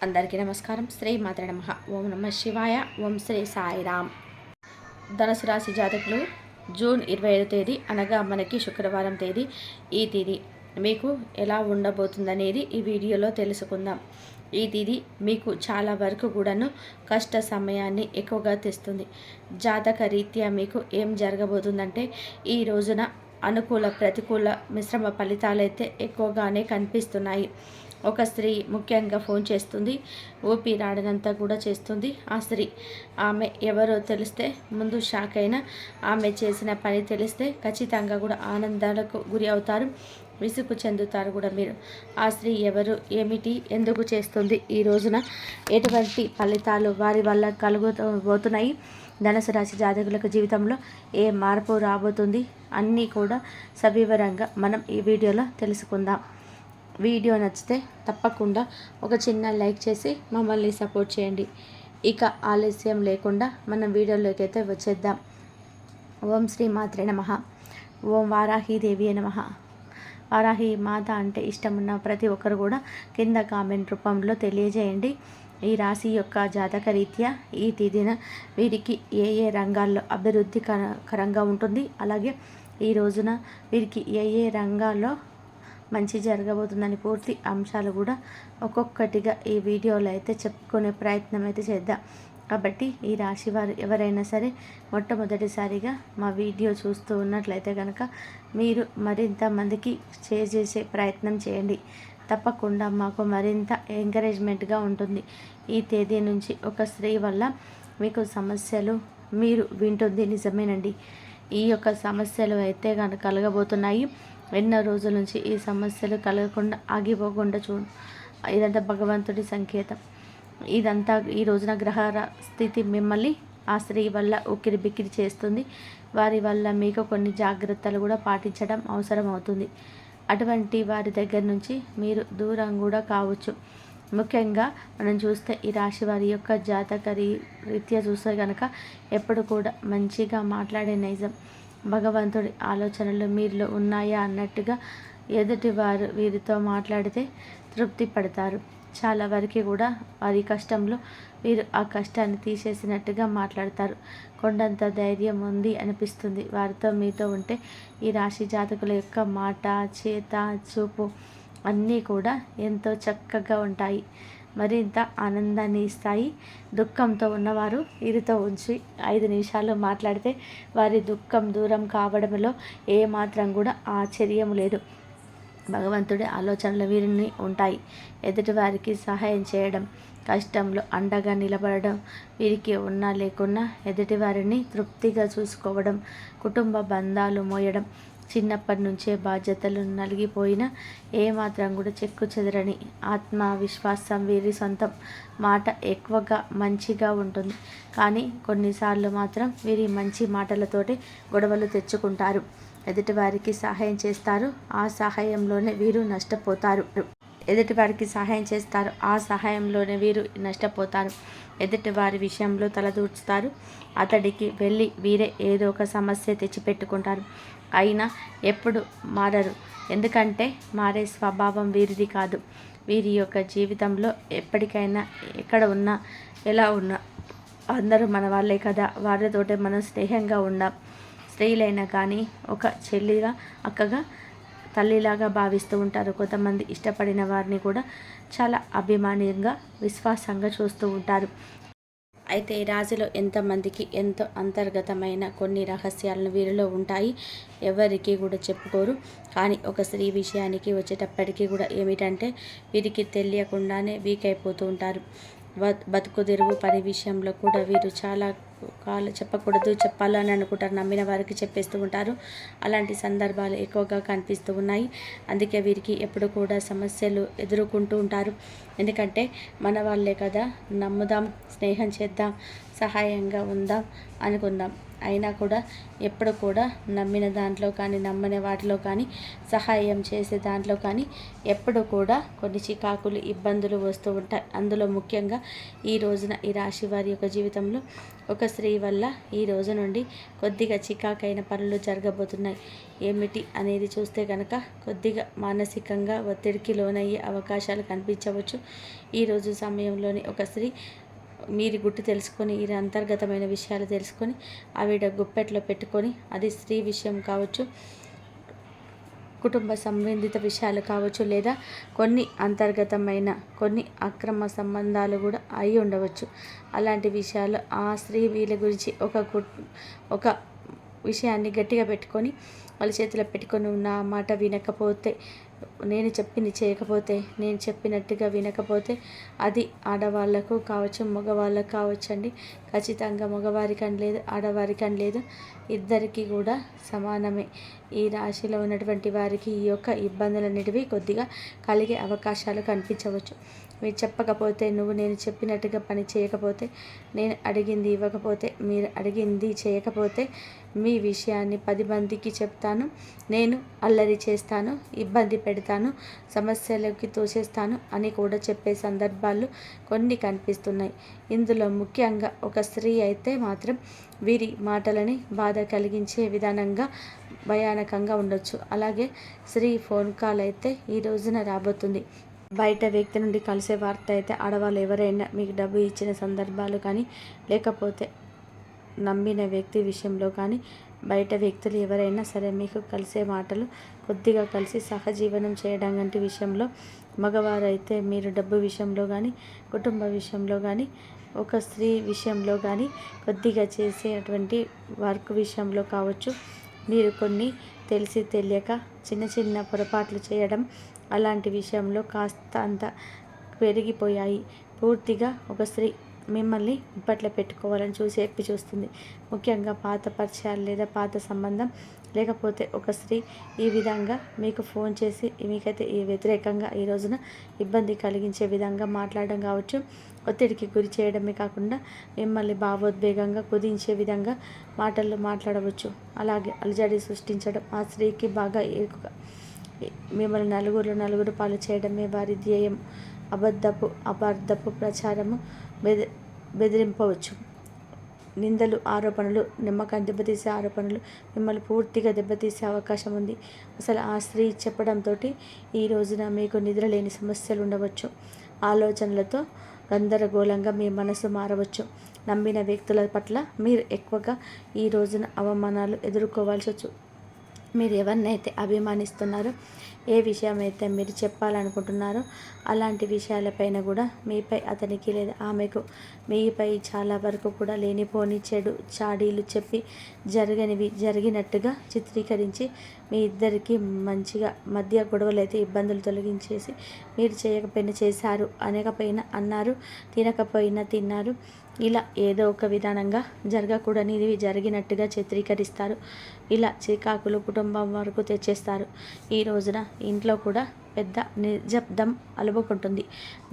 అందరికీ నమస్కారం. శ్రీ మాత్రే నమః. ఓం నమః శివాయ. ఓం శ్రీ సాయిరామ్. ధనుసు రాశి జాతకులు జూన్ 25 తేదీ అనగా మనకి శుక్రవారం తేదీ ఈ తేదీ మీకు ఎలా ఉండబోతుందనేది ఈ వీడియోలో తెలుసుకుందాం. ఈ తేదీ మీకు చాలా వరకు కూడాను కష్ట సమయాన్ని ఎక్కువగా తెస్తుంది. జాతక రీత్యా మీకు ఏం జరగబోతుందంటే ఈ రోజున అనుకూల ప్రతికూల మిశ్రమ ఫలితాలైతే ఎక్కువగానే కనిపిస్తున్నాయి. ఒక స్త్రీ ముఖ్యంగా ఫోన్ చేస్తుంది, ఊపిరాడనంతా కూడా చేస్తుంది. ఆ స్త్రీ ఆమె ఎవరో తెలిస్తే ముందు షాక్ అయినా ఆమె చేసిన పని తెలిస్తే ఖచ్చితంగా కూడా ఆనందాలకు గురి అవుతారు, విసుగు చెందుతారు కూడా మీరు. ఆ స్త్రీ ఎవరు, ఏమిటి, ఎందుకు చేస్తుంది, ఈ రోజున ఎటువంటి ఫలితాలు వారి వల్ల కలుగుబోతున్నాయి, ధనుసు రాశి జాతకులకు జీవితంలో ఏ మార్పు రాబోతుంది అన్నీ కూడా సవివరంగా మనం ఈ వీడియోలో తెలుసుకుందాం. వీడియో నచ్చితే తప్పకుండా ఒక చిన్న లైక్ చేసి మమ్మల్ని సపోర్ట్ చేయండి. ఇక ఆలస్యం లేకుండా మనం వీడియోలోకి అయితే వచ్చేద్దాం. ఓం శ్రీ మాత్రే నమః. ఓం వారాహీదేవి నమః. వారాహి మాత అంటే ఇష్టమున్న ప్రతి ఒక్కరు కూడా కింద కామెంట్ రూపంలో తెలియజేయండి. ఈ రాశి యొక్క జాతక రీత్యా ఈ తేదీన వీరికి ఏ ఏ రంగాల్లో అభివృద్ధికరంగా ఉంటుంది, అలాగే ఈ రోజున వీరికి ఏ ఏ రంగాల్లో మంచి జరగబోతుందని పూర్తి అంశాలు కూడా ఒక్కొక్కటిగా ఈ వీడియోలో అయితే చెప్పుకునే ప్రయత్నం అయితే చేద్దాం. కాబట్టి ఈ రాశి వారు ఎవరైనా సరే మొట్టమొదటిసారిగా మా వీడియో చూస్తూ ఉన్నట్లయితే కనుక మీరు మరింత మందికి షేర్ చేసే ప్రయత్నం చేయండి. తప్పకుండా మాకు మరింత ఎంకరేజ్మెంట్గా ఉంటుంది. ఈ తేదీ నుంచి ఒక స్త్రీ వల్ల మీకు సమస్యలు మీరు వింటుంది నిజమేనండి. ఈ యొక్క సమస్యలు అయితే కనుక కలగబోతున్నాయి. ఎన్నో రోజుల నుంచి ఈ సమస్యలు కలగకుండా ఆగిపోకుండా చూడు, ఇదంతా భగవంతుడి సంకేతం. ఇదంతా ఈ రోజున గ్రహ స్థితి మిమ్మల్ని ఆ స్త్రీ వల్ల ఉక్కిరి బిక్కిరి చేస్తుంది. వారి వల్ల మీకు కొన్ని జాగ్రత్తలు కూడా పాటించడం అవసరం అవుతుంది. అటువంటి వారి దగ్గర నుంచి మీరు దూరం కూడా కావచ్చు. ముఖ్యంగా మనం చూస్తే ఈ రాశి వారి యొక్క జాతక రీత్యా చూస్తే కనుక ఎప్పుడు కూడా మంచిగా మాట్లాడే నైజం, భగవంతుడి ఆలోచనలు మీలో ఉన్నాయా అన్నట్టుగా ఎదుటి వారు వీరితో మాట్లాడితే తృప్తి పడతారు. చాలా వరకు కూడా వారి కష్టంలో వీరు ఆ కష్టాన్ని తీసేసినట్టుగా మాట్లాడతారు. కొండంత ధైర్యం ఉంది అనిపిస్తుంది వారితో మీతో ఉంటే. ఈ రాశి జాతకుల యొక్క మాట, చేత, చూపు అన్నీ కూడా ఎంతో చక్కగా ఉంటాయి, మరింత ఆనందాన్ని ఇస్తాయి. దుఃఖంతో ఉన్నవారు వీరితో ఉంచి 5 నిమిషాలు మాట్లాడితే వారి దుఃఖం దూరం కావడంలో ఏమాత్రం కూడా ఆశ్చర్యం లేదు. భగవంతుడి ఆలోచనలు వీరిని ఉంటాయి. ఎదుటివారికి సహాయం చేయడం, కష్టంలో అండగా నిలబడడం, వీరికి ఉన్నా లేకున్నా ఎదుటివారిని తృప్తిగా చూసుకోవడం, కుటుంబ బంధాలు మోయడం, చిన్నప్పటి నుంచే బాధ్యతలు నలిగిపోయినా ఏమాత్రం కూడా చెక్కు చెదరని ఆత్మవిశ్వాసం వీరి సొంతం. మాట ఎక్కువగా మంచిగా ఉంటుంది, కానీ కొన్నిసార్లు మాత్రం వీరి మంచి మాటలతోటి గొడవలు తెచ్చుకుంటారు. ఎదుటివారికి సహాయం చేస్తారు, ఆ సహాయంలోనే వీరు నష్టపోతారు. ఆ సహాయంలోనే వీరు నష్టపోతారు. ఎదుటి వారి విషయంలో తలదూర్చుతారు. అతడికి వెళ్ళి వీరే ఏదో ఒక సమస్య తెచ్చిపెట్టుకుంటారు. అయినా ఎప్పుడు మారరు, ఎందుకంటే మారే స్వభావం వీరిది కాదు. వీరి యొక్క జీవితంలో ఎప్పటికైనా ఎక్కడ ఉన్నా ఎలా ఉన్నా అందరూ మన వాళ్ళే కదా, వారితోటే మనం స్నేహంగా ఉందాం. స్త్రీలైనా కానీ ఒక చెల్లిగా, అక్కగా, తల్లిలాగా భావిస్తూ ఉంటారు. కొంతమంది ఇష్టపడిన వారిని కూడా చాలా అభిమానంగా, విశ్వాసంగా చూస్తూ ఉంటారు. అయితే ఈ రాశిలో ఎంతమందికి ఎంతో అంతర్గతమైన కొన్ని రహస్యాలను వీరిలో ఉంటాయి, ఎవరికి కూడా చెప్పుకోరు. కానీ ఒక స్త్రీ విషయానికి వచ్చేటప్పటికీ కూడా ఏమిటంటే వీరికి తెలియకుండానే వీక్ అయిపోతూ ఉంటారు. బతుకు తెరువు పని విషయంలో కూడా వీరు చాలా చెప్పకూడదు, చెప్పాలని అనుకుంటారు, నమ్మిన వారికి చెప్పేస్తూ ఉంటారు. అలాంటి సందర్భాలు ఎక్కువగా కనిపిస్తూ ఉన్నాయి. అందుకే వీరికి ఎప్పుడు కూడా సమస్యలు ఎదుర్కొంటూ ఉంటారు. ఎందుకంటే మన వాళ్ళే కదా, నమ్ముదాం, స్నేహం చేద్దాం, సహాయంగా ఉందాం అనుకుందాం. అయినా కూడా ఎప్పుడు కూడా నమ్మిన దాంట్లో కానీ, నమ్మని వాటిలో కానీ, సహాయం చేసే దాంట్లో కానీ ఎప్పుడు కూడా కొన్ని చికాకులు, ఇబ్బందులు వస్తూ ఉంటాయి. అందులో ముఖ్యంగా ఈ రోజున ఈ రాశి వారి యొక్క జీవితంలో ఒక స్త్రీ వల్ల ఈ రోజు నుండి కొద్దిగా చికాకైన పనులు జరగబోతున్నాయి. ఏమిటి అనేది చూస్తే కనుక కొద్దిగా మానసికంగా ఒత్తిడికి లోనయ్యే అవకాశాలు కనిపించవచ్చు. ఈరోజు సమయంలోని ఒక స్త్రీ మీరు గుట్టు తెలుసుకొని ఈ అంతర్గతమైన విషయాలు తెలుసుకొని ఆవిడ గుప్పెట్లో పెట్టుకొని, అది స్త్రీ విషయం కావచ్చు, కుటుంబ సంబంధిత విషయాలు కావచ్చు, లేదా కొన్ని అంతర్గతమైన కొన్ని అక్రమ సంబంధాలు కూడా అయి ఉండవచ్చు. అలాంటి విషయాలు ఆ స్త్రీ వీళ్ళ గురించి ఒక విషయాన్ని గట్టిగా పెట్టుకొని వాళ్ళ చేతిలో పెట్టుకొని నా మాట వినకపోతే, నేను చెప్పింది చేయకపోతే, నేను చెప్పినట్టుగా వినకపోతే, అది ఆడవాళ్ళకు కావచ్చు మగవాళ్ళకు కావచ్చు అండి. ఖచ్చితంగా మగవారికి అని లేదు, ఆడవారికి అని లేదు, ఇద్దరికీ కూడా సమానమే. ఈ రాశిలో ఉన్నటువంటి వారికి ఈ యొక్క ఇబ్బందులన్నిటివి కొద్దిగా కలిగే అవకాశాలు కనిపించవచ్చు. మీరు చెప్పకపోతే, నేను చెప్పినట్టుగా పని చేయకపోతే, నేను అడిగింది ఇవ్వకపోతే, మీరు అడిగింది చేయకపోతే మీ విషయాన్ని 10 మందికి చెప్తాను, నేను అల్లరి చేస్తాను, ఇబ్బంది పెడతాను, సమస్యలకి తోసేస్తాను అని కూడా చెప్పే సందర్భాలు కొన్ని కనిపిస్తున్నాయి. ఇందులో ముఖ్యంగా ఒక స్త్రీ అయితే మాత్రం వీరి మాటలని బాధ కలిగించే విధానంగా భయానకంగా ఉండొచ్చు. అలాగే స్త్రీ ఫోన్ కాల్ అయితే ఈ రోజున రాబోతుంది. బయట వ్యక్తి నుండి కలిసే వార్త అయితే ఆడవాళ్ళు ఎవరైనా మీకు డబ్బు ఇచ్చిన సందర్భాలు కానీ, లేకపోతే నమ్మిన వ్యక్తి విషయంలో కానీ, బయట వ్యక్తులు ఎవరైనా సరే మీకు కలిసే మాటలు, కొద్దిగా కలిసి సహజీవనం చేయడం వంటి విషయంలో, మగవారు అయితే మీరు డబ్బు విషయంలో కానీ, కుటుంబ విషయంలో కానీ, ఒక స్త్రీ విషయంలో కానీ, కొద్దిగా చేసేటువంటి వర్క్ విషయంలో కావచ్చు, మీరు కొన్ని తెలిసి తెలియక చిన్న చిన్న పొరపాట్లు చేయడం, అలాంటి విషయంలో కాస్త అంత పెరిగిపోయాయి. పూర్తిగా ఒక స్త్రీ మిమ్మల్ని ఇప్పట్లో పెట్టుకోవాలని చూస్తుంది. ముఖ్యంగా పాత పరిచయాలు లేదా పాత సంబంధం, లేకపోతే ఒక స్త్రీ ఈ విధంగా మీకు ఫోన్ చేసి మీకైతే ఈ వ్యతిరేకంగా ఈ రోజున ఇబ్బంది కలిగించే విధంగా మాట్లాడడం కావచ్చు, ఒత్తిడికి గురి చేయడమే కాకుండా మిమ్మల్ని భావోద్వేగంగా కుదించే విధంగా మాటలు మాట్లాడవచ్చు. అలాగే అలజడి సృష్టించడం, ఆ స్త్రీకి బాగా మిమ్మల్ని నలుగురు పాలు చేయడమే వారి ధ్యేయం. అబద్ధపు ప్రచారము, బెదిరింపవచ్చు. నిందలు, ఆరోపణలు, నమ్మకాన్ని దెబ్బతీసే ఆరోపణలు మిమ్మల్ని పూర్తిగా దెబ్బతీసే అవకాశం ఉంది. అసలు ఆ స్త్రీ చెప్పడంతో ఈ రోజున మీకు నిద్రలేని సమస్యలు ఉండవచ్చు. ఆలోచనలతో గందరగోళంగా మీ మనసు మారవచ్చు. నమ్మిన వ్యక్తుల పట్ల మీరు ఎక్కువగా ఈ రోజున అవమానాలు ఎదుర్కోవాల్సి వచ్చు. మీరు ఎవరినైతే అభిమానిస్తున్నారో, ఏ విషయమైతే మీరు చెప్పాలనుకుంటున్నారో అలాంటి విషయాలపైన కూడా మీపై అతనికి లేదా ఆమెకు మీపై చాలా వరకు కూడా లేనిపోని చెడు చాడీలు చెప్పి జరగనివి జరిగినట్టుగా చిత్రీకరించి మీ ఇద్దరికి మంచిగా మధ్య గొడవలు అయితే ఇబ్బందులు తొలగించేసి, మీరు చేయకపోయినా చేశారు, అనకపోయినా అన్నారు, తినకపోయినా తిన్నారు, ఇలా ఏదో ఒక విధానంగా జరగకూడనిది జరిగినట్టుగా చిత్రీకరిస్తారు. ఇలా చికాకులు కుటుంబం వరకు తెచ్చేస్తారు. ఈ రోజున ఇంట్లో కూడా పెద్ద నిశ్శబ్దం అలుముకుంటుంది.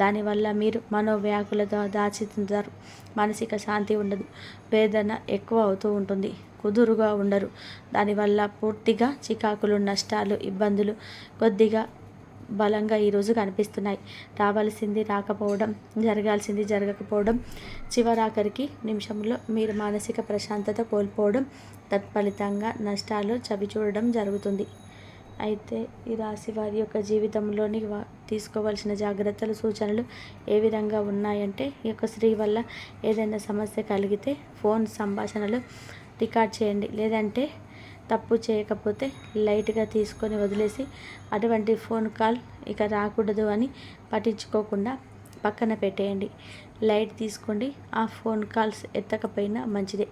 దానివల్ల మీరు మనోవ్యాకులతో దాచుతుంటారు. మానసిక శాంతి ఉండదు, వేదన ఎక్కువ అవుతూ ఉంటుంది, కుదురుగా ఉండరు. దానివల్ల పూర్తిగా చికాకులు, నష్టాలు, ఇబ్బందులు కొద్దిగా బలంగా ఈరోజు కనిపిస్తున్నాయి. రావాల్సింది రాకపోవడం, జరగాల్సింది జరగకపోవడం, చివరాఖరికి నిమిషంలో మీరు మానసిక ప్రశాంతత కోల్పోవడం, తత్ఫలితంగా నష్టాలు చవిచూడడం జరుగుతుంది. అయితే ఈ రాశి వారి యొక్క జీవితంలోని తీసుకోవాల్సిన జాగ్రత్తలు, సూచనలు ఏ విధంగా ఉన్నాయంటే, ఈ యొక్క స్త్రీ వల్ల ఏదైనా సమస్య కలిగితే ఫోన్ సంభాషణలు రికార్డ్ చేయండి. లేదంటే తప్పు చేయకపోతే లైట్గా తీసుకొని వదిలేసి, అటువంటి ఫోన్ కాల్ ఇక రాకూడదు అని పట్టించుకోకుండా పక్కన పెట్టేయండి. లైట్ తీసుకోండి. ఆ ఫోన్ కాల్స్ ఎత్తకపోయినా మంచిదే.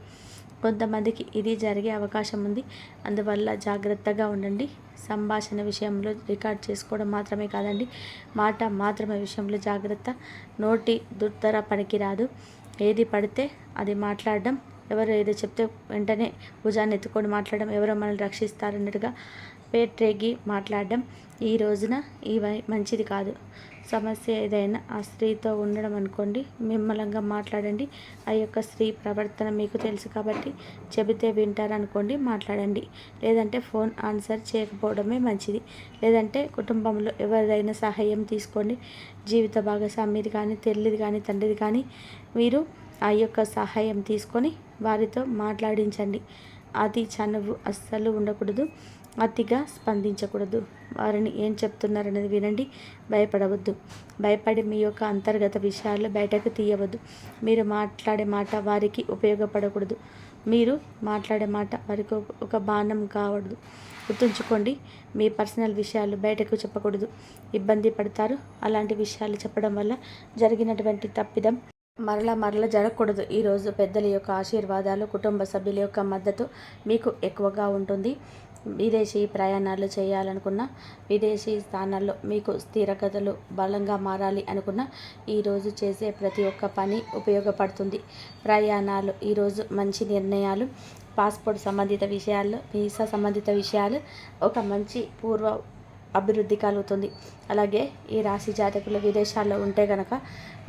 కొంతమందికి ఇది జరిగే అవకాశం ఉంది. అందువల్ల జాగ్రత్తగా ఉండండి. సంభాషణ విషయంలో రికార్డ్ చేసుకోవడం మాత్రమే కాదండి, మాట మాత్రమే విషయంలో జాగ్రత్త. నోటి దుర్ధర పనికిరాదు. ఏది పడితే అది మాట్లాడడం, ఎవరు ఏదో చెప్తే వెంటనే భుజాన్ని ఎత్తుకొని మాట్లాడడం, ఎవరో మనల్ని రక్షిస్తారన్నట్టుగా పేట్రేగి మాట్లాడడం ఈ రోజున మంచిది కాదు. సమస్య ఏదైనా ఆ స్త్రీతో ఉండడం అనుకోండి, నిమ్మలంగా మాట్లాడండి. ఆ యొక్క స్త్రీ ప్రవర్తన మీకు తెలుసు కాబట్టి చెబితే వింటారనుకోండి, మాట్లాడండి. లేదంటే ఫోన్ ఆన్సర్ చేయకపోవడమే మంచిది. లేదంటే కుటుంబంలో ఎవరిదైనా సహాయం తీసుకోండి. జీవిత భాగస్వామిది కానీ, తల్లిది కానీ, తండ్రిది కానీ మీరు ఆ యొక్క సహాయం తీసుకొని వారితో మాట్లాడించండి. అతి చనువు అస్సలు ఉండకూడదు, అతిగా స్పందించకూడదు. వారిని ఏం చెప్తున్నారనేది వినండి, భయపడవద్దు. భయపడి మీ యొక్క అంతర్గత విషయాలు బయటకు తీయవద్దు. మీరు మాట్లాడే మాట వారికి ఉపయోగపడకూడదు. మీరు మాట్లాడే మాట వారికి ఒక బాణం కావద్దు. గుర్తుంచుకోండి, మీ పర్సనల్ విషయాలు బయటకు చెప్పకూడదు, ఇబ్బంది పడతారు. అలాంటి విషయాలు చెప్పడం వల్ల జరిగినటువంటి తప్పిదం మరల జరగకూడదు. ఈరోజు పెద్దల యొక్క ఆశీర్వాదాలు, కుటుంబ సభ్యుల యొక్క మద్దతు మీకు ఎక్కువగా ఉంటుంది. విదేశీ ప్రయాణాలు చేయాలనుకున్న, విదేశీ స్థానాల్లో మీకు స్థిరగతులు బలంగా మారాలి అనుకున్న, ఈరోజు చేసే ప్రతి ఒక్క పని ఉపయోగపడుతుంది. ప్రయాణాలు ఈరోజు మంచి నిర్ణయాలు, పాస్పోర్ట్ సంబంధిత విషయాల్లో, వీసా సంబంధిత విషయాలు ఒక మంచి పూర్వ అభివృద్ధి కలుగుతుంది. అలాగే ఈ రాశి జాతకులు విదేశాల్లో ఉంటే కనుక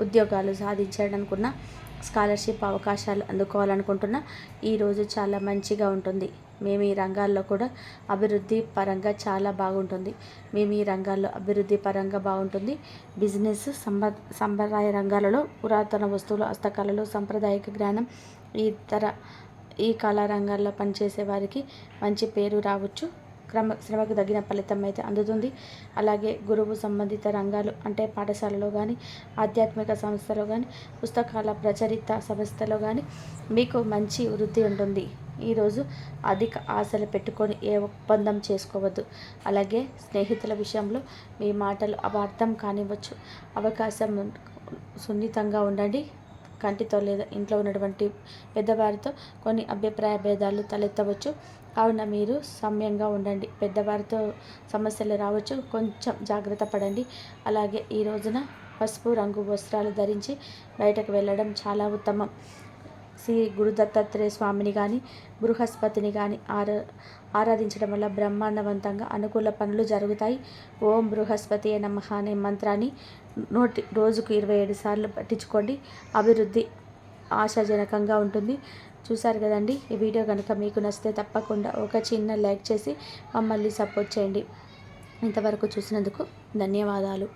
ఉద్యోగాలు సాధించాలనుకున్న, స్కాలర్షిప్ అవకాశాలు అందుకోవాలనుకుంటున్న ఈరోజు చాలా మంచిగా ఉంటుంది. మేము ఈ రంగాల్లో కూడా అభివృద్ధి పరంగా చాలా బాగుంటుంది. మేము ఈ రంగాల్లో అభివృద్ధి పరంగా బాగుంటుంది. బిజినెస్, సంప్రదాయ రంగాలలో పురాతన వస్తువులు, హస్తకళలు, సాంప్రదాయిక జ్ఞానం, ఈ కళా రంగాల్లో పనిచేసే వారికి మంచి పేరు రావచ్చు. శ్రమకు తగిన ఫలితం అయితే అందుతుంది. అలాగే గురువు సంబంధిత రంగాలు అంటే పాఠశాలలో కానీ, ఆధ్యాత్మిక సంస్థలో కానీ, పుస్తకాల ప్రచరిత సంస్థలో కానీ మీకు మంచి వృద్ధి ఉంటుంది. ఈరోజు అధిక ఆశలు పెట్టుకొని ఏ ఒప్పందం చేసుకోవద్దు. అలాగే స్నేహితుల విషయంలో మీ మాటలు అపార్థం కానివ్వచ్చు. అవకాశం సున్నితంగా ఉండండి. కంటితో లేదా ఇంట్లో ఉన్నటువంటి పెద్దవారితో కొన్ని అభిప్రాయ భేదాలు తలెత్తవచ్చు. కావున మీరు సౌమ్యంగా ఉండండి. పెద్దవారితో సమస్యలు రావచ్చు, కొంచెం జాగ్రత్త పడండి. అలాగే ఈ రోజున పసుపు రంగు వస్త్రాలు ధరించి బయటకు వెళ్ళడం చాలా ఉత్తమం. శ్రీ గురు దత్తాత్రేయ స్వామిని కానీ, బృహస్పతిని కానీ ఆరాధించడం వల్ల బ్రహ్మాండవంతంగా అనుకూల పనులు జరుగుతాయి. ఓం బృహస్పతి నమః అనే మంత్రాన్ని రోజుకు 27 సార్లు పఠించుకోండి. అభివృద్ధి ఆశాజనకంగా ఉంటుంది. చూశారు కదండి. ఈ వీడియో కనుక మీకు నచ్చితే తప్పకుండా ఒక చిన్న లైక్ చేసి మమ్మల్ని సపోర్ట్ చేయండి. ఇంతవరకు చూసినందుకు ధన్యవాదాలు.